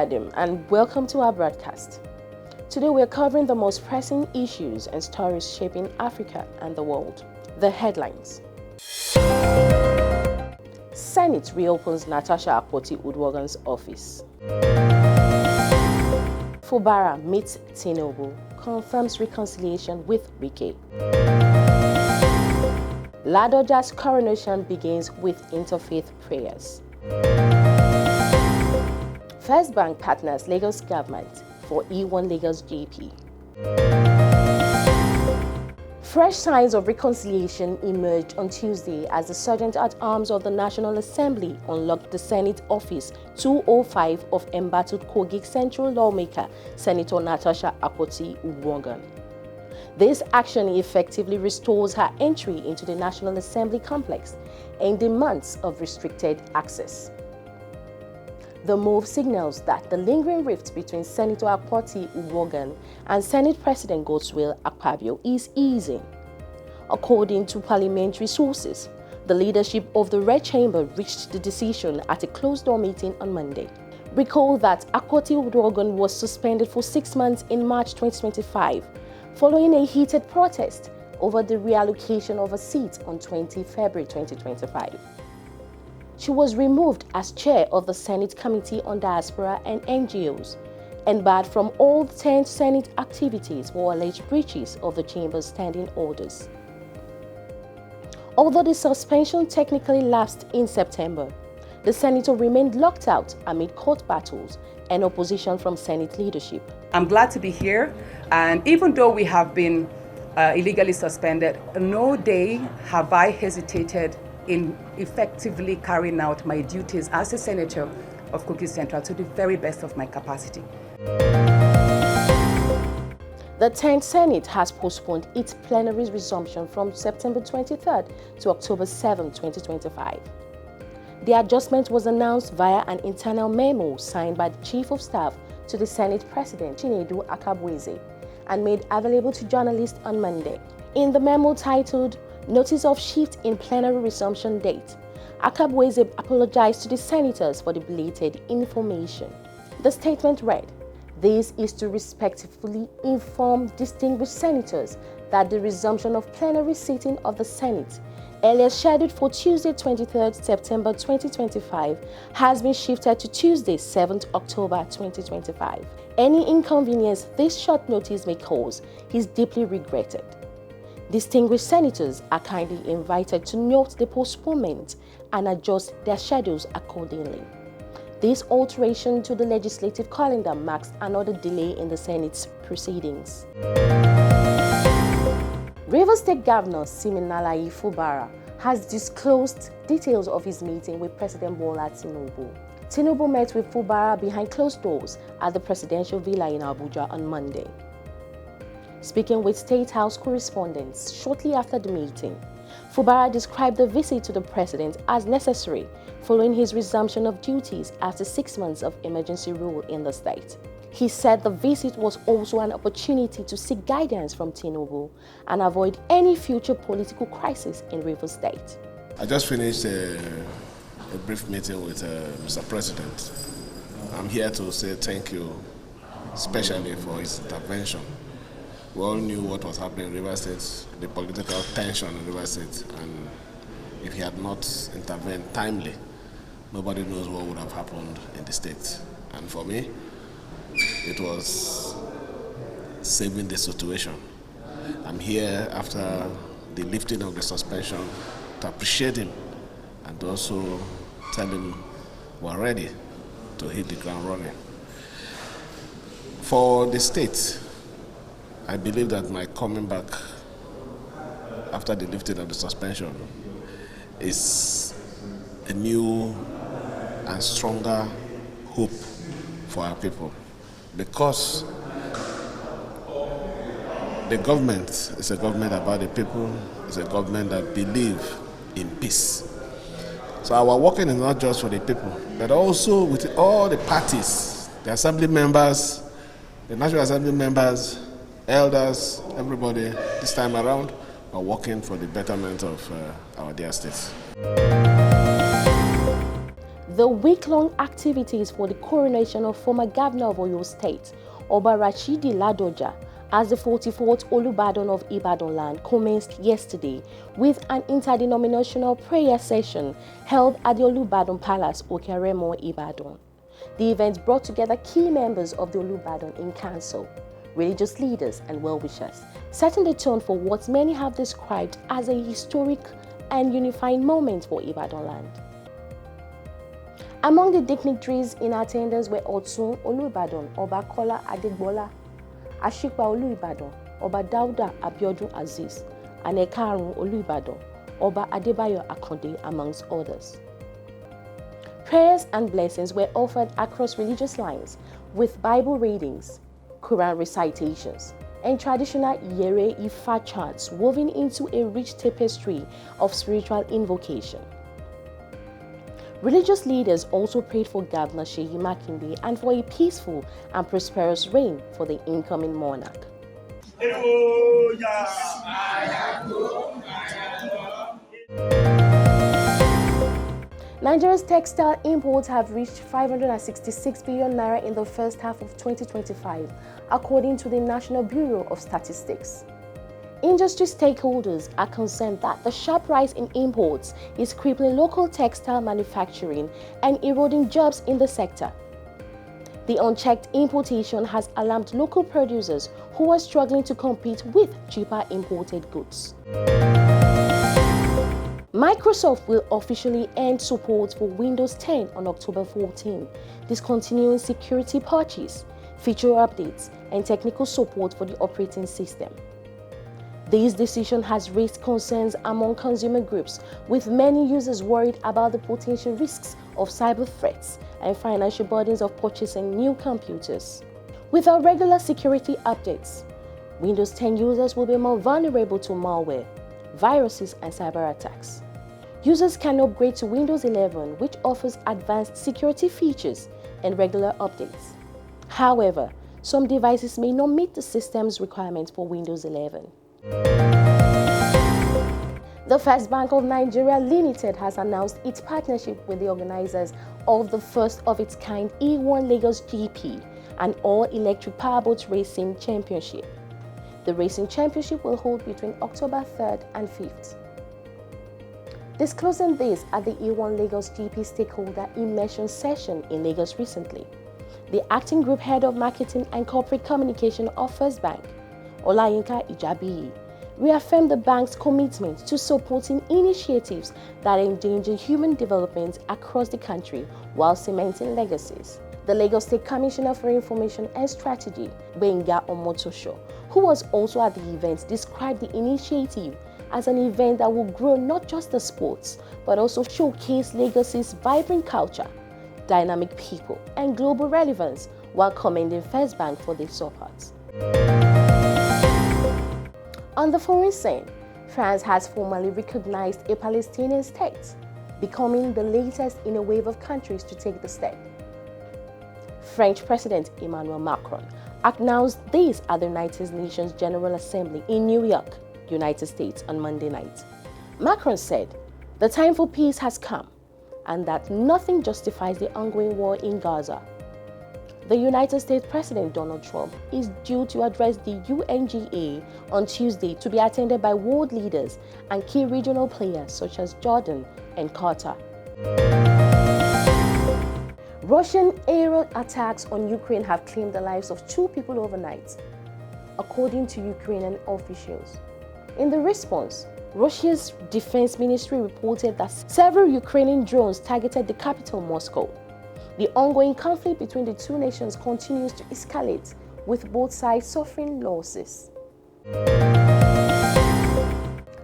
Adam, and welcome to our broadcast. Today we are covering the most pressing issues and stories shaping Africa and the world. The headlines. Senate reopens Natasha Akpoti-Uduaghan's office. Fubara meets Tinubu, confirms reconciliation with Wike. Ladoja's coronation begins with interfaith prayers. First Bank partners Lagos government for E1 Lagos JP. Fresh signs of reconciliation emerged on Tuesday as the Sergeant-at-Arms of the National Assembly unlocked the Senate Office 205 of embattled Kogi Central lawmaker Senator Natasha Akpoti-Uduaghan. This action effectively restores her entry into the National Assembly complex and demands of restricted access. The move signals that the lingering rift between Senator Akpoti-Uduaghan and Senate President Godswill Akpabio is easing. According to parliamentary sources, the leadership of the Red Chamber reached the decision at a closed-door meeting on Monday. Recall that Akpoti-Uduaghan was suspended for 6 months in March 2025, following a heated protest over the reallocation of a seat on 20 February 2025. She was removed as chair of the Senate Committee on Diaspora and NGOs and barred from all 10 Senate activities for alleged breaches of the Chamber's standing orders. Although the suspension technically lapsed in September, the senator remained locked out amid court battles and opposition from Senate leadership. I'm glad to be here, and even though we have been illegally suspended, no day have I hesitated in effectively carrying out my duties as a senator of Kogi Central to the very best of my capacity. The 10th Senate has postponed its plenary resumption from September 23rd to October 7, 2025. The adjustment was announced via an internal memo signed by the Chief of Staff to the Senate President Chinedu Akabweze and made available to journalists on Monday. In the memo titled Notice of Shift in Plenary Resumption Date, Akabweze apologized to the senators for the belated information. The statement read, "This is to respectfully inform distinguished senators that the resumption of plenary sitting of the Senate, earlier scheduled for Tuesday 23rd September 2025, has been shifted to Tuesday 7th October 2025. Any inconvenience this short notice may cause is deeply regretted. Distinguished senators are kindly invited to note the postponement and adjust their schedules accordingly. This alteration to the legislative calendar marks another delay in the Senate's proceedings." Rivers State Governor Siminalayi Fubara has disclosed details of his meeting with President Bola Tinubu. Tinubu met with Fubara behind closed doors at the presidential villa in Abuja on Monday. Speaking with State House correspondents shortly after the meeting, Fubara described the visit to the president as necessary following his resumption of duties after 6 months of emergency rule in the state. He said the visit was also an opportunity to seek guidance from Tinubu and avoid any future political crisis in Rivers State. I just finished a brief meeting with Mr. President. I'm here to say thank you, especially for his intervention. We all knew what was happening in Rivers State, the political tension in Rivers State, and if he had not intervened timely, nobody knows what would have happened in the state. And for me, it was saving the situation. I'm here after the lifting of the suspension to appreciate him and also tell him we're ready to hit the ground running. For the state, I believe that my coming back after the lifting of the suspension is a new and stronger hope for our people, because the government is a government about the people, it's a government that believes in peace. So our working is not just for the people, but also with all the parties, the assembly members, the National Assembly members, elders, everybody this time around are working for the betterment of our dear states. The week-long activities for the coronation of former Governor of Oyo State, Oba Rashidi Ladoja, as the 44th Olubadan of Ibadan land commenced yesterday with an interdenominational prayer session held at the Olubadan Palace, Okeremo, Ibadan. The event brought together key members of the Olubadan in council, religious leaders and well-wishers, setting the tone for what many have described as a historic and unifying moment for Ibadan land. Among the dignitaries in attendance were Otun Olubadan, Oba Kola Adegbola, Ashikpa Olubadan, Oba Dauda Abiodun Aziz, and Ekarun Olubadan, Oba Adebayo Akonde, amongst others. Prayers and blessings were offered across religious lines with Bible readings, Quran recitations, and traditional Yere Ifa chants woven into a rich tapestry of spiritual invocation. Religious leaders also prayed for Governor Seyi Makinde and for a peaceful and prosperous reign for the incoming monarch. Nigeria's textile imports have reached 566 billion naira in the first half of 2025, according to the National Bureau of Statistics. Industry stakeholders are concerned that the sharp rise in imports is crippling local textile manufacturing and eroding jobs in the sector. The unchecked importation has alarmed local producers who are struggling to compete with cheaper imported goods. Microsoft will officially end support for Windows 10 on October 14, discontinuing security patches, feature updates, and technical support for the operating system. This decision has raised concerns among consumer groups, with many users worried about the potential risks of cyber threats and financial burdens of purchasing new computers. Without regular security updates, Windows 10 users will be more vulnerable to malware, viruses, and cyber attacks. Users can upgrade to Windows 11, which offers advanced security features and regular updates. However, some devices may not meet the system's requirements for Windows 11. The First Bank of Nigeria Limited has announced its partnership with the organizers of the first of its kind E1 Lagos GP, an all-electric powerboat racing championship. The racing championship will hold between October 3rd and 5th. Disclosing this at the E1 Lagos GP stakeholder immersion session in Lagos recently, the acting group head of marketing and corporate communication of First Bank, Olayinka Ijabiyi, reaffirmed the bank's commitment to supporting initiatives that endanger human development across the country while cementing legacies. The Lagos State Commissioner for Information and Strategy, Benga Omotosho, who was also at the event, described the initiative as an event that will grow not just the sports, but also showcase Lagos's vibrant culture, dynamic people, and global relevance, while commending First Bank for their support. On the foreign scene, France has formally recognized a Palestinian state, becoming the latest in a wave of countries to take the step. French President Emmanuel Macron announced this at the United Nations General Assembly in New York, United States, on Monday night. Macron said, "The time for peace has come, and that nothing justifies the ongoing war in Gaza." The United States President Donald Trump is due to address the UNGA on Tuesday, to be attended by world leaders and key regional players such as Jordan and Qatar. Russian aerial attacks on Ukraine have claimed the lives of 2 people overnight, according to Ukrainian officials. In the response, Russia's defense ministry reported that several Ukrainian drones targeted the capital, Moscow. The ongoing conflict between the two nations continues to escalate, with both sides suffering losses.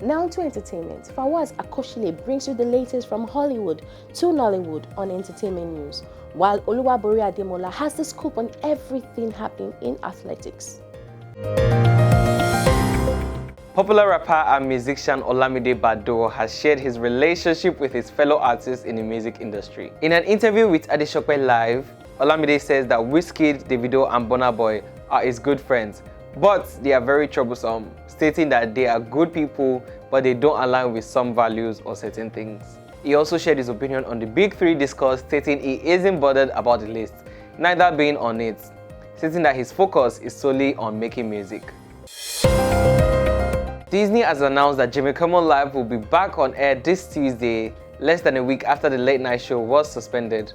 Now to entertainment. Fawaz Akoshile brings you the latest from Hollywood to Nollywood on entertainment news, while Oluwabori Ademola has the scoop on everything happening in athletics. Popular rapper and musician Olamide Badoo has shared his relationship with his fellow artists in the music industry. In an interview with Adesope Live, Olamide says that Wizkid, Davido and Burna Boy are his good friends, but they are very troublesome, stating that they are good people but they don't align with some values or certain things. He also shared his opinion on the big three discourse, stating he isn't bothered about the list, neither being on it, stating that his focus is solely on making music. Disney has announced that Jimmy Kimmel Live will be back on air this Tuesday, less than a week after the late night show was suspended.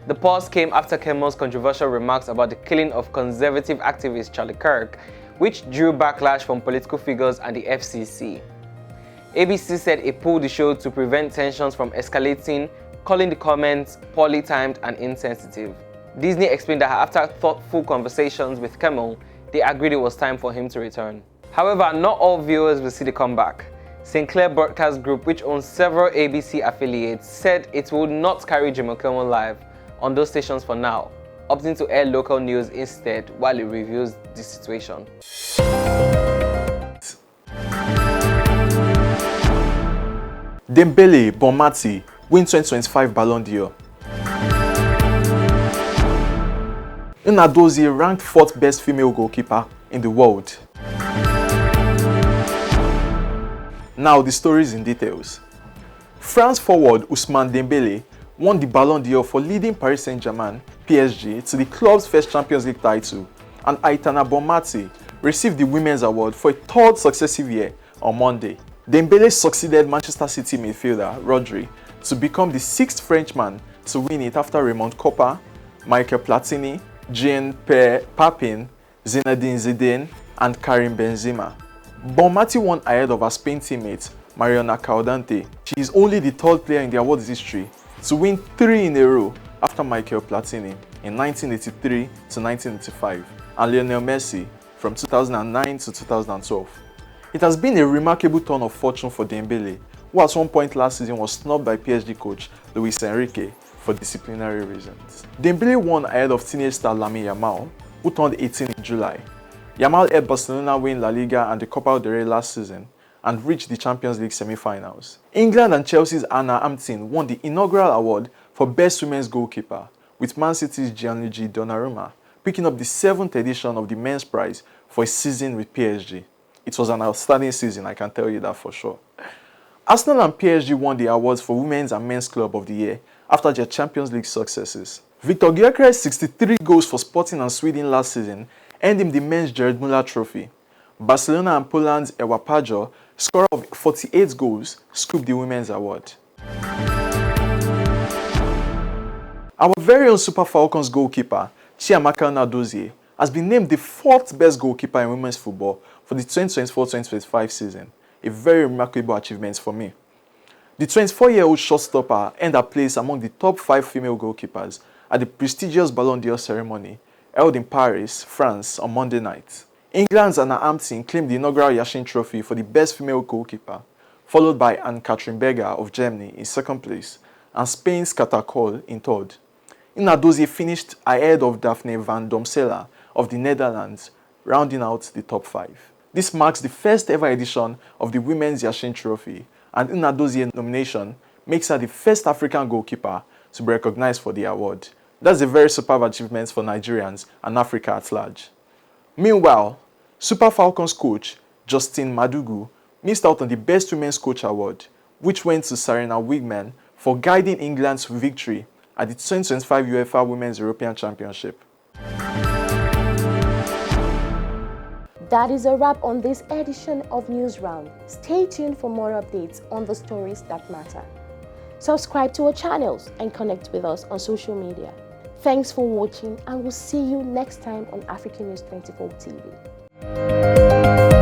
The pause came after Kimmel's controversial remarks about the killing of conservative activist Charlie Kirk, which drew backlash from political figures and the FCC. ABC said it pulled the show to prevent tensions from escalating, calling the comments poorly timed and insensitive. Disney explained that after thoughtful conversations with Kimmel, they agreed it was time for him to return. However, not all viewers will see the comeback. Sinclair Broadcast Group, which owns several ABC affiliates, said it would not carry Jimmy Kimmel Live on those stations for now, opting to air local news instead while it reviews the situation. Dembele Bonmati win 2025 Ballon d'Or. Nnadozie ranked 4th best female goalkeeper in the world. Now the stories in details. France forward Ousmane Dembele won the Ballon d'Or for leading Paris Saint-Germain (PSG) to the club's first Champions League title, and Aitana Bonmati received the Women's Award for a 3rd successive year on Monday. Dembele succeeded Manchester City midfielder Rodri to become the 6th Frenchman to win it after Raymond Kopa, Michael Platini, Jean-Pierre Papin, Zinedine Zidane, and Karim Benzema. Bonmati won ahead of her Spain teammate Mariona Caldante. She is only the 3rd player in the awards history to win 3 in a row after Michael Platini in 1983 to 1985 and Lionel Messi from 2009 to 2012. It has been a remarkable turn of fortune for Dembele, who at one point last season was snubbed by PSG coach Luis Enrique for disciplinary reasons. Dembele won ahead of teenage star Lamine Yamal, who turned 18 in July. Yamal helped Barcelona win La Liga and the Copa del Rey last season and reached the Champions League semi-finals. England and Chelsea's Anna Hampton won the inaugural award for Best Women's Goalkeeper, with Man City's Gianluigi Donnarumma picking up the 7th edition of the men's prize for his season with PSG. It was an outstanding season, I can tell you that for sure. Arsenal and PSG won the awards for Women's and Men's Club of the Year after their Champions League successes. Victor Gyökeres' 63 goals for Sporting and Sweden last season earned him the men's Jared Muller Trophy. Barcelona and Poland's Ewa Pajor, scorer of 48 goals, scooped the Women's Award. Our very own Super Falcons goalkeeper, Chiamaka Nnadozie, has been named the 4th best goalkeeper in women's football for the 2024-2025 season, a very remarkable achievement for me. The 24-year-old shortstopper earned a place among the top 5 female goalkeepers at the prestigious Ballon d'Or ceremony held in Paris, France on Monday night. England's Anna Hampton claimed the inaugural Yashin Trophy for the best female goalkeeper, followed by Anne-Katrin Berger of Germany in 2nd place and Spain's Cata Coll in 3rd. Nnadozie finished ahead of Daphne van Domsela of the Netherlands, rounding out the top 5. This marks the first ever edition of the Women's Yashin Trophy, and Nnadozie's nomination makes her the first African goalkeeper to be recognized for the award. That's a very superb achievement for Nigerians and Africa at large. Meanwhile, Super Falcons coach Justin Madugu missed out on the Best Women's Coach Award, which went to Serena Wigman for guiding England's victory at the 2025 UEFA Women's European Championship. That is a wrap on this edition of News Round. Stay tuned for more updates on the stories that matter. Subscribe to our channels and connect with us on social media. Thanks for watching, and we'll see you next time on African News 24 TV.